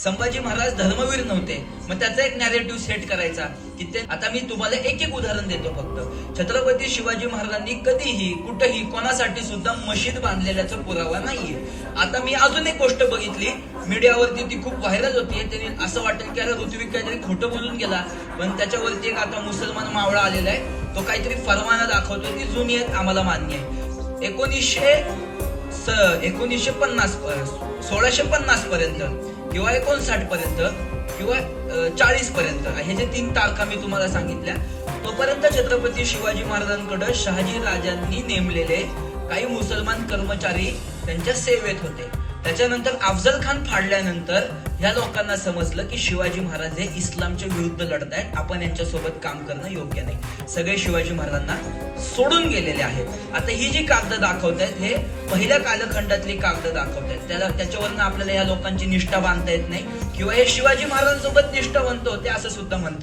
संभाजी महाराज धर्मवीर नव्हते, मग त्याचा एक नॅरेटिव्ह सेट करायचा की ते. आता मी तुम्हाला एक एक उदाहरण देतो फक्त. छत्रपती शिवाजी महाराजांनी कधीही कुठेही कोणासाठी सुद्धा मशीद बांधलेल्याचा पुरावा नाहीये. आता मी अजून एक गोष्ट बघितली मीडियावरती, ती खूप व्हायरल होतीये. त्यांनी असं वाटेल की अरे ऋत्विक काहीतरी खोटं बोलून गेला, पण त्याच्यावरती एक आता मुसलमान मावळा आलेला आहे, तो काहीतरी फरमाना दाखवतोय. ती जुनी आहेत, आम्हाला मान्य आहे. 1650 पर्यंत किंवा 59 पर्यंत किंवा 40 पर्यंत, हे जे 3 तारखा मी तुम्हाला सांगितल्या, तोपर्यंत छत्रपती शिवाजी महाराजांकडे शहाजी राजांनी नेमलेले काही मुसलमान कर्मचारी त्यांच्या सेवेत होते. त्याच्यानंतर अफजल खान फाडल्यानंतर ह्या लोकांना समजलं की शिवाजी महाराज हे इस्लामच्या विरुद्ध लढत आहेत, आपण यांच्यासोबत काम करणं योग्य नाही. सगळे शिवाजी महाराजांना सोडून गेलेले आहेत. आता ही जी कागद दाखवतायत हे पहिल्या कालखंडातली कागद दाखवतायत. त्याच्यावरनं आपल्याला या लोकांची निष्ठा बांधता येत नाही, किंवा हे शिवाजी महाराजांसोबत निष्ठावंत होते असं सुद्धा म्हणतात.